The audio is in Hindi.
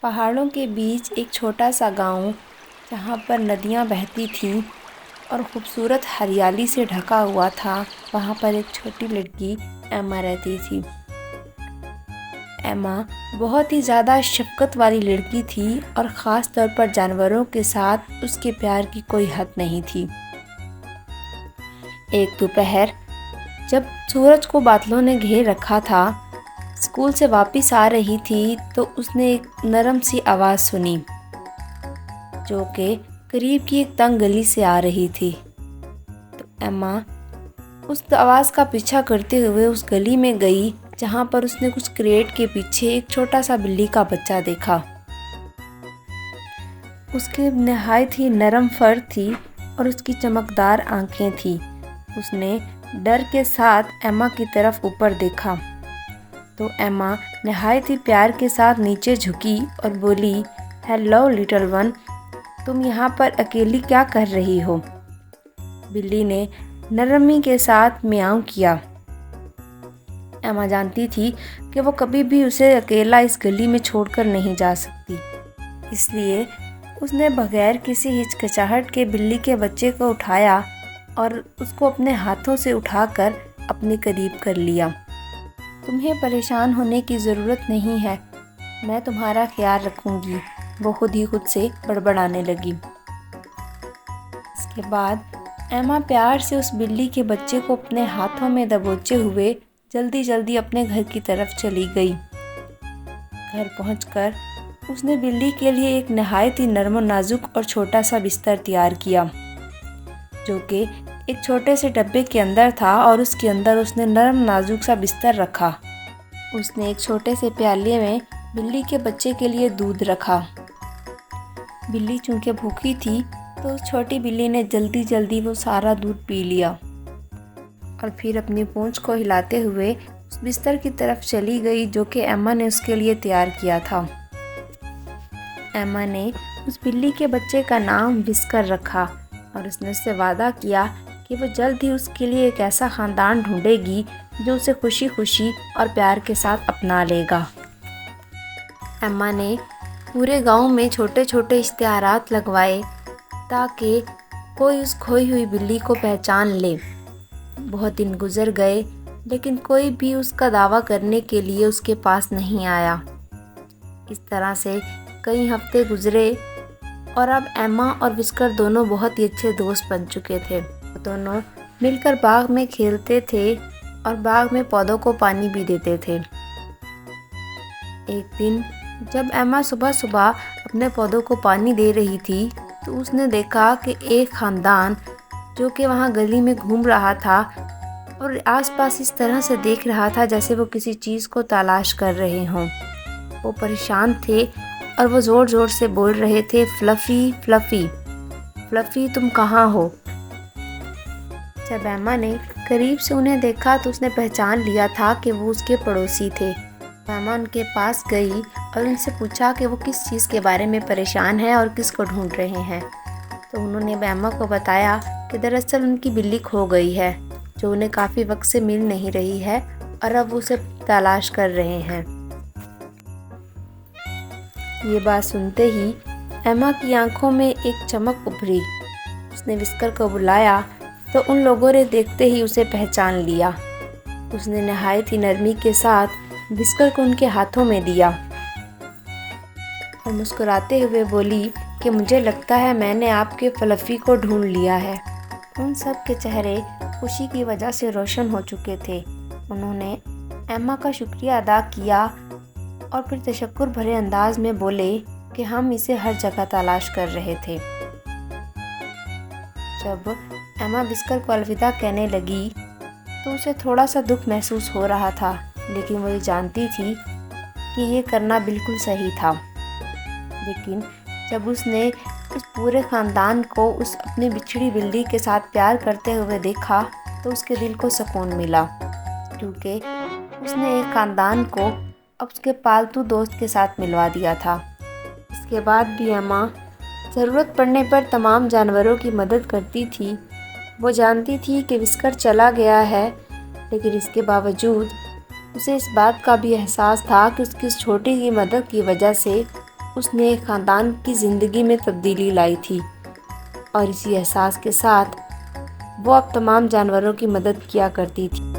पहाड़ों के बीच एक छोटा सा गांव जहाँ पर नदियाँ बहती थीं और खूबसूरत हरियाली से ढका हुआ था। वहाँ पर एक छोटी लड़की एमा रहती थी। एमा बहुत ही ज़्यादा शफ़क़त वाली लड़की थी और ख़ास तौर पर जानवरों के साथ उसके प्यार की कोई हद नहीं थी। एक दोपहर जब सूरज को बादलों ने घेर रखा था, स्कूल से वापस आ रही थी तो उसने एक नरम सी आवाज़ सुनी जो कि करीब की एक तंग गली से आ रही थी। तो एमा उस आवाज़ का पीछा करते हुए उस गली में गई जहाँ पर उसने कुछ क्रेट के पीछे एक छोटा सा बिल्ली का बच्चा देखा। उसके नहायत ही नरम फर थी और उसकी चमकदार आंखें थी। उसने डर के साथ एमा की तरफ ऊपर देखा तो एमा नहायत ही प्यार के साथ नीचे झुकी और बोली, हेलो लिटिल वन, तुम यहाँ पर अकेली क्या कर रही हो? बिल्ली ने नरमी के साथ म्याऊं किया। एमा जानती थी कि वो कभी भी उसे अकेला इस गली में छोड़कर नहीं जा सकती, इसलिए उसने बगैर किसी हिचकिचाहट के बिल्ली के बच्चे को उठाया और उसको अपने हाथों से उठाकर अपने करीब कर लिया। तुम्हें परेशान होने की ज़रूरत नहीं है, मैं तुम्हारा ख्याल रखूँगी, वो खुद ही खुद से बड़बड़ाने लगी। इसके बाद एमा प्यार से उस बिल्ली के बच्चे को अपने हाथों में दबोचे हुए जल्दी जल्दी अपने घर की तरफ चली गई। घर पहुंचकर उसने बिल्ली के लिए एक नहायत ही नरम नाजुक और छोटा सा बिस्तर तैयार किया जो कि एक छोटे से डब्बे के अंदर था और उसके अंदर उसने नरम नाजुक सा बिस्तर रखा। उसने एक छोटे से प्याले में बिल्ली के बच्चे के लिए दूध रखा। बिल्ली चूँकि भूखी थी तो उस छोटी बिल्ली ने जल्दी जल्दी वो सारा दूध पी लिया और फिर अपनी पूंछ को हिलाते हुए उस बिस्तर की तरफ चली गई जो कि एमा ने उसके लिए तैयार किया था। एमा ने उस बिल्ली के बच्चे का नाम विस्कर रखा और उसने उससे वादा किया कि वो जल्द ही उसके लिए एक ऐसा ख़ानदान ढूंढेगी जो उसे खुशी खुशी और प्यार के साथ अपना लेगा। एमा ने पूरे गांव में छोटे छोटे इश्तिहारात लगवाए ताकि कोई उस खोई हुई बिल्ली को पहचान ले। बहुत दिन गुजर गए लेकिन कोई भी उसका दावा करने के लिए उसके पास नहीं आया। इस तरह से कई हफ्ते गुजरे और अब एमा और विस्कर दोनों बहुत ही अच्छे दोस्त बन चुके थे। दोनों मिलकर बाग में खेलते थे और बाग में पौधों को पानी भी देते थे। एक दिन जब एमा सुबह सुबह अपने पौधों को पानी दे रही थी तो उसने देखा कि एक ख़ानदान जो कि वहाँ गली में घूम रहा था और आसपास इस तरह से देख रहा था जैसे वो किसी चीज़ को तलाश कर रहे हों। वो परेशान थे और वो ज़ोर ज़ोर से बोल रहे थे, फ्लफ़ी फ्लफ़ी फ्लफ़ी तुम कहाँ हो? जब एमा ने करीब से उन्हें देखा तो उसने पहचान लिया था कि वो उसके पड़ोसी थे। एमा उनके पास गई और उनसे पूछा कि वो किस चीज़ के बारे में परेशान है और किसको ढूंढ रहे हैं। तो उन्होंने एमा को बताया कि दरअसल उनकी बिल्ली खो गई है जो उन्हें काफ़ी वक्त से मिल नहीं रही है और अब उसे तलाश कर रहे हैं। ये बात सुनते ही एमा की आंखों में एक चमक उभरी। उसने विस्कर को बुलाया तो उन लोगों ने देखते ही उसे पहचान लिया। उसने नहायत ही नरमी के साथ विस्कर को उनके हाथों में दिया और मुस्कुराते हुए बोली कि मुझे लगता है मैंने आपके फ्लफ़ी को ढूंढ लिया है। उन सब के चेहरे खुशी की वजह से रोशन हो चुके थे। उन्होंने एमा का शुक्रिया अदा किया और फिर तशक्कुर भरे अंदाज में बोले कि हम इसे हर जगह तलाश कर रहे थे। जब एमा विस्कर को अलविदा कहने लगी तो उसे थोड़ा सा दुख महसूस हो रहा था, लेकिन वो ये जानती थी कि ये करना बिल्कुल सही था। लेकिन जब उसने उस पूरे ख़ानदान को उस अपनी बिछड़ी बिल्ली के साथ प्यार करते हुए देखा तो उसके दिल को सुकून मिला, क्योंकि उसने एक ख़ानदान को अब उसके पालतू दोस्त के साथ मिलवा दिया था। इसके बाद भी एमा ज़रूरत पड़ने पर तमाम जानवरों की मदद करती थी। वो जानती थी कि विस्कर चला गया है, लेकिन इसके बावजूद उसे इस बात का भी एहसास था कि उसकी इस छोटी सी मदद की वजह से उसने एक ख़ानदान की ज़िंदगी में तब्दीली लाई थी और इसी एहसास के साथ वो अब तमाम जानवरों की मदद किया करती थी।